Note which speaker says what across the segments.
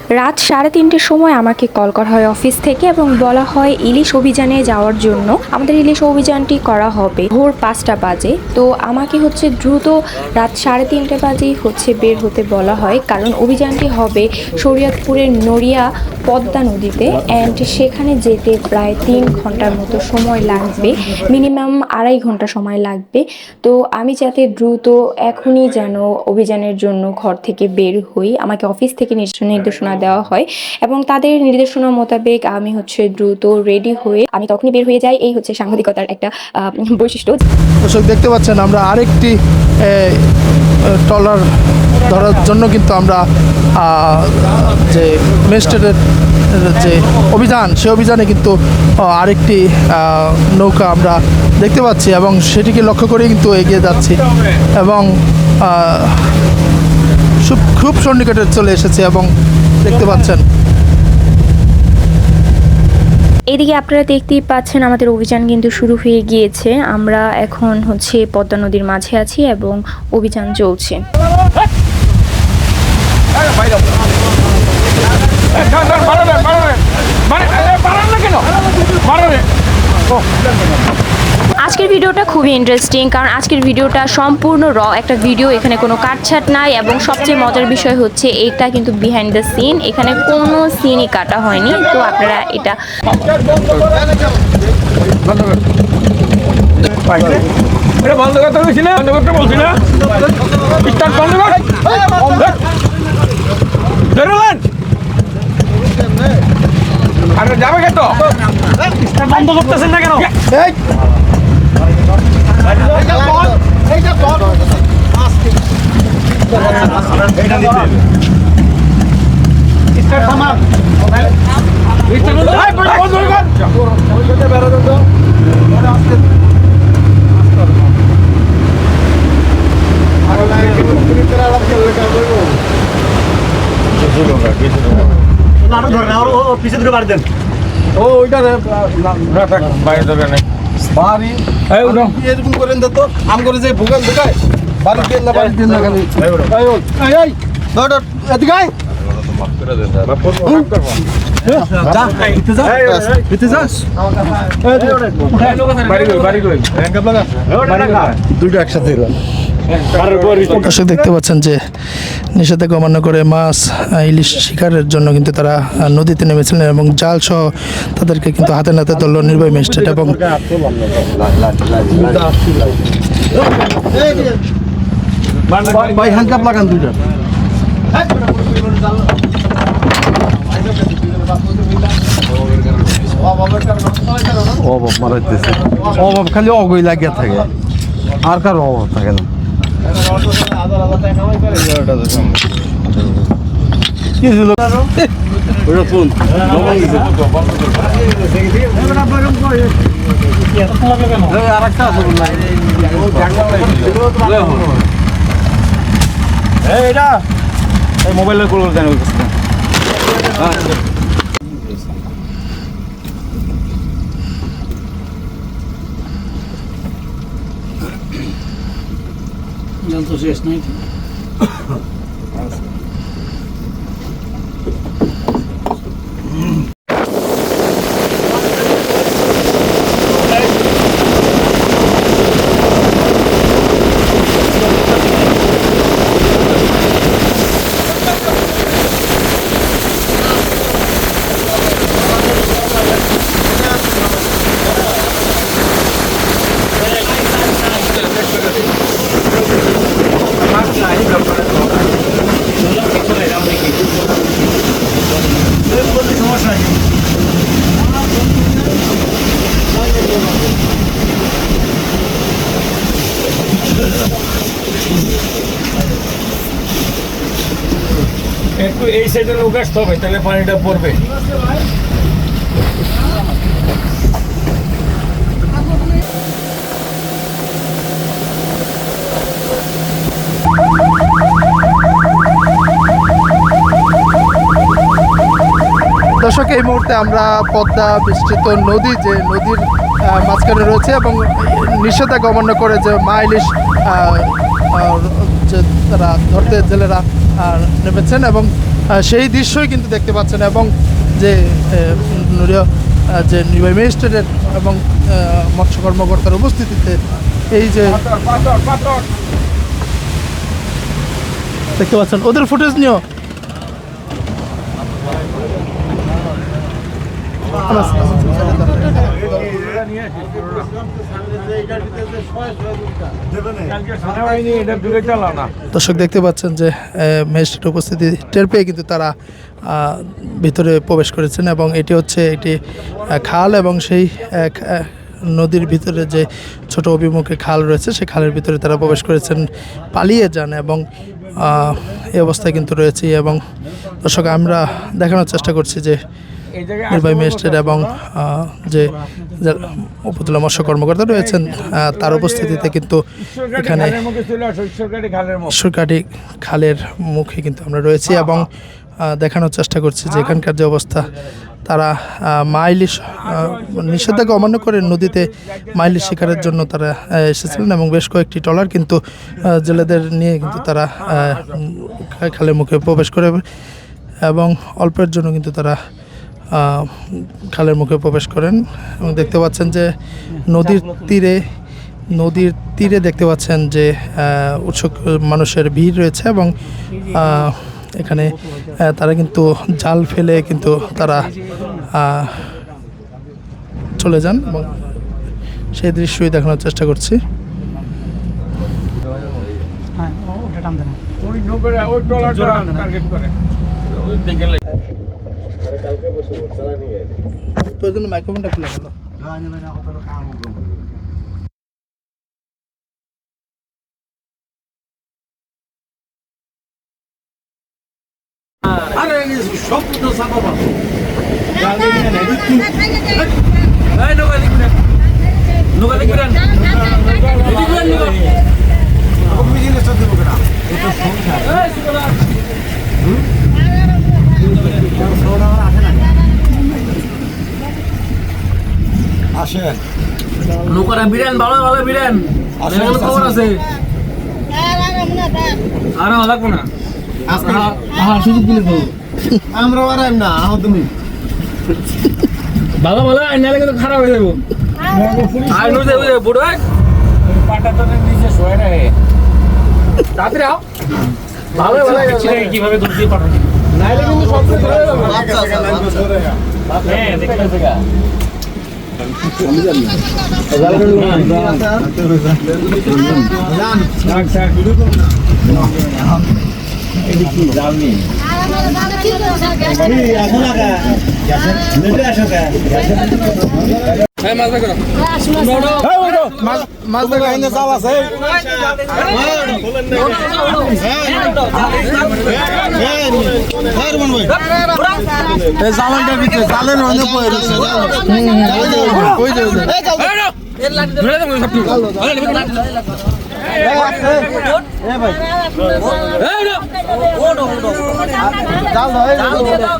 Speaker 1: রাত 3:30-র সময় আমাকে কল করা হয় অফিস থেকে এবং বলা হয় ইলিশ অভিযানে যাওয়ার জন্য। আমাদের ইলিশ অভিযানটি করা হবে ভোর 5টা বাজে। তো আমাকে দ্রুত রাত 3:30 বাজেই বের হতে বলা হয়, কারণ অভিযানটি হবে শরীয়তপুরের নড়িয়া পদ্মা নদীতে অ্যান্ড সেখানে যেতে প্রায় 3 ঘন্টার মতো সময় লাগবে, মিনিমাম 2.5 ঘন্টা সময় লাগবে। তো আমি যাতে দ্রুত এখনই যেন অভিযানের জন্য ঘর থেকে বের হই, আমাকে অফিস থেকে নির্দেশনা দেওয়া হয় এবং তাদের নির্দেশনা মোতাবেক আমি দ্রুত রেডি হয়ে আমি তখনই বের হয়ে যাই। এই সাংবাদিকতার একটা বৈশিষ্ট্য।
Speaker 2: দর্শক দেখতে পাচ্ছেন আমরা আরেকটি ট্রলার ধরার জন্য কিন্তু আমরা যে ম্যাজিস্ট্রেটের যে অভিযান, সেই অভিযানে কিন্তু আরেকটি নৌকা আমরা দেখতে পাচ্ছি এবং সেটিকে লক্ষ্য করে কিন্তু এগিয়ে যাচ্ছি এবং খুব সন্নিকটে চলে এসেছে এবং দেখতে পাচ্ছেন।
Speaker 1: এদিকে আপনারা দেখতেই পাচ্ছেন আমাদের অভিযান কিন্তু শুরু হয়ে গিয়েছে। আমরা এখন পদ্মা নদীর মাঝে আছি এবং অভিযান চলছে। আজকের ভিডিওটা খুবই ইন্টারেস্টিং, কারণ আজকের ভিডিওটা সম্পূর্ণ একটা ভিডিও, এখানে কোনো কাটছাট নাই এবং সবচেয়ে মজার বিষয় এটা কিন্তু বিহাইন্ড দ্য সিন, এখানে কোনো সিনই কাটা হয়নি। তো আপনারা এটা
Speaker 3: বন্ধ করতে বলছি না, বন্ধ করতে বলছি না, স্টার্ট বন্ধ কর, আরে যাবে কেন, স্টার্ট বন্ধ করতেছেন না কেন? পিছিয়ে দূরে বাড়ি দেন। ও ওইটা বাইরে দোকানে বাড়ি এরকম করেন তো আম করে যে ভুগান ঢুকায় বাড়ি দেন না, বাড়ি দেন না খালি এই এদিকে আয় দুটো একসাথে
Speaker 2: দর্শক দেখতে পাচ্ছেন যে নিষেধাজ্ঞা অমান্য করে মাছ ইলিশ শিকারের জন্য কিন্তু তারা নদীতে নেমেছিলেন এবং জাল সহ তাদেরকে কিন্তু হাতে নাতে ধরল নির্বাহী ম্যাজিস্ট্রেট এবং
Speaker 3: হ্যান্ডকাপ লাগান দুইটা। অভাব মারাইতেছে, অভাব খালি অগই লাগিয়া থাকে, আর কারো অভাব থাকে না। মোবাইলের কোল জানি তো শেষ নাই। একটু এই সাইডে লোক আসতে হবে, তাহলে পানিটা পড়বে।
Speaker 2: দর্শক এই মুহূর্তে আমরা পদ্মা বিস্তৃত নদী, যে নদীর মাঝখানে রয়েছে এবং নিষেধাজ্ঞা অমান্য করে যে মা ইলিশ যে তারা ধরতে জেলেরা নেমেছেন এবং সেই দৃশ্যই কিন্তু দেখতে পাচ্ছেন। এবং যে নুরিয়া যে নির্বাহী ম্যাজিস্ট্রেটের এবং মৎস্য কর্মকর্তার উপস্থিতিতে এই যে দেখতে পাচ্ছেন, ওদের ফুটেজ নিয়েও দর্শক দেখতে পাচ্ছেন যে ম্যাজিস্ট্রেট উপস্থিতি টের পেয়ে কিন্তু তারা ভিতরে প্রবেশ করেছেন। এবং এটি হচ্ছে একটি খাল, এবং সেই নদীর ভিতরে যে ছোট অভিমুখে খাল রয়েছে সেই খালের ভিতরে তারা প্রবেশ করেছেন, পালিয়ে যান এবং এই অবস্থায় কিন্তু রয়েছে। এবং দর্শক আমরা দেখানোর চেষ্টা করছি যে নির্বাহী ম্যাজিস্ট্রেট এবং যে উপজেলা মৎস্য কর্মকর্তা রয়েছেন তার উপস্থিতিতে কিন্তু এখানে ঈশ্বরকাঠি খালের মুখে কিন্তু আমরা রয়েছি এবং দেখানোর চেষ্টা করছি যে এখানকার যে অবস্থা, তারা মাইলিশ নিষেধাজ্ঞা অমান্য করে নদীতে মাইলিশ শিকারের জন্য তারা এসেছিলেন এবং বেশ কয়েকটি ট্রলার কিন্তু জেলেদের নিয়ে কিন্তু তারা খালের মুখে প্রবেশ করে এবং অল্পের জন্য কিন্তু তারা খালের মুখে প্রবেশ করেন। এবং দেখতে পাচ্ছেন যে নদীর তীরে দেখতে পাচ্ছেন যে উৎসুক মানুষের ভিড় রয়েছে এবং এখানে তারা কিন্তু জাল ফেলে কিন্তু তারা চলে যান এবং সেই দৃশ্যই দেখানোর চেষ্টা করছি। মাইক্রোফোনটা খুলে গেল।
Speaker 3: আসেন
Speaker 4: নৌকাটা বিরেন, ভালো ভালো বিরেন, খবর আছে আর লাগবো না সুযোগ দিলে তো
Speaker 3: আমরা আরাম না আহ তুমি
Speaker 4: ভালো ভালো আইনালে কিন্তু খারাপ হয়ে যাবো। আর নুজে বুঝে বুড়ো পাটা তো নিচে শোয় রে তাড়াতাড়ি আও, ভালো ভালো কিভাবে দুধ দিয়ে পাঠাচ্ছি নাইলে কিন্তু সব কিছু ধরে যাবে। হ্যাঁ দেখতে দেখা
Speaker 3: মাছ দেখা এনে চাল আছে জালের ভিতরে জালের অনেক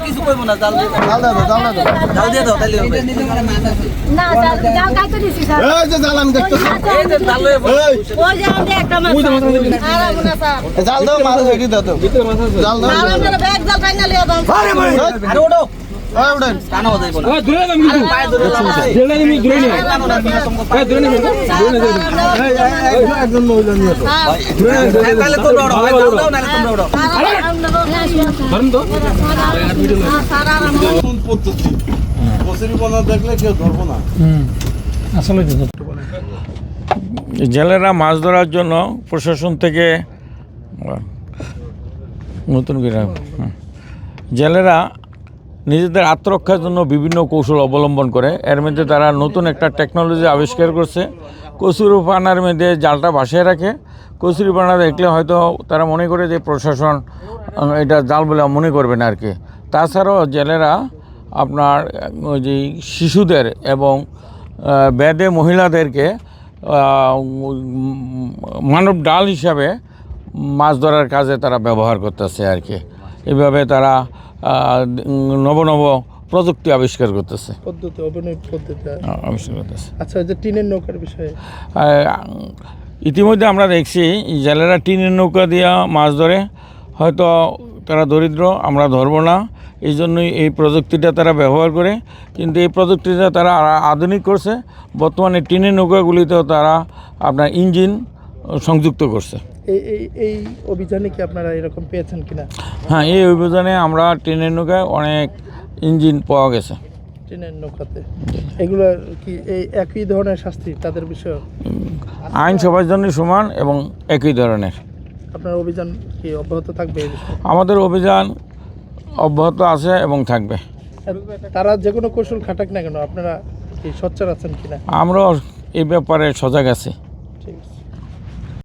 Speaker 4: কিছু করবো না, জাল দিয়ে দাও তাহলে হবে।
Speaker 5: না জাল কাটতে দিছি স্যার।
Speaker 3: এই যে জাল আমি দেখতেছি
Speaker 4: এই যে জাল লয়ে
Speaker 5: ওই যে আমাদের একটা মাছ আর আবু না স্যার।
Speaker 3: জাল দাও মাছ রেডি দাও তো জাল দাও
Speaker 5: আর আমরা ব্যাগ জাল কাইনা লিয়ে দাও।
Speaker 3: আরে ভাই
Speaker 4: আরে ওঠো
Speaker 3: ওই উঠেন
Speaker 4: কানা হয়ে যাইবো না।
Speaker 6: ওই দূরে নামি কিন্তু
Speaker 4: পায়ে ধরে লাগাই
Speaker 6: দূরে নামি দূরে নি এই দূরে নামি
Speaker 3: একজন মহিলা নিয়ে তো
Speaker 4: তাহলে তোমরা ওঠো, ভাই জাল দাও নালে তোমরা ওঠো।
Speaker 6: ধরুন তো
Speaker 3: কোন পদ্ধতি কচুরি বনা দেখলে কেউ ধরবো না।
Speaker 6: আসলে
Speaker 7: জেলেরা মাছ ধরার জন্য প্রশাসন থেকে নতুন করে জেলেরা নিজেদের আত্মরক্ষার জন্য বিভিন্ন কৌশল অবলম্বন করে। এর মধ্যে তারা নতুন একটা টেকনোলজি আবিষ্কার করছে। কচুরি পানার মধ্যে জালটা ভাসিয়ে রাখে। কচুরি পানা দেখলে হয়তো তারা মনে করে যে প্রশাসন এটা জাল বলে মনে করবে না আর কি। তাছাড়াও জেলেরা আপনার ওই যে শিশুদের এবং বেদে মহিলাদেরকে মানব ডাল হিসাবে মাছ ধরার কাজে তারা ব্যবহার করতেছে আর কি। এইভাবে তারা নব প্রযুক্তি আবিষ্কার করতেছে, আবিষ্কার করতেছে।
Speaker 2: আচ্ছা, যে টিনের নৌকার বিষয়ে
Speaker 7: ইতিমধ্যে আমরা দেখছি জেলেরা টিনের নৌকা দিয়া মাছ ধরে। হয়তো তারা দরিদ্র, আমরা ধরবো না, এই জন্যই এই প্রযুক্তিটা তারা ব্যবহার করে। কিন্তু এই প্রযুক্তিটা তারা আধুনিক করছে, বর্তমানে টিনের নৌকাগুলিতেও তারা আপনার ইঞ্জিন সংযুক্ত করছে।
Speaker 2: এই অভিযানে কি আপনারা এরকম পেয়েছেন কিনা?
Speaker 7: হ্যাঁ, এই অভিযানে আমরা টিনের নৌকায় অনেক ইঞ্জিন পাওয়া গেছে।
Speaker 2: ট্রেনের নৌকাতে এগুলো কি এই একই ধরনের শাস্তি তাদের বিষয়ে?
Speaker 7: আইন সবার জন্য সমান এবং একই ধরনের।
Speaker 2: আপনার অভিযান কি অব্যাহত থাকবে এই বিষয়ে?
Speaker 7: আমাদের অভিযান অব্যাহত আছে এবং থাকবে।
Speaker 2: তারা যে কোনো কৌশল খাটাক না কেন, আপনারা কি সোচ্চার আছেন কিনা?
Speaker 7: আমরাও এই ব্যাপারে সজাগ আছি।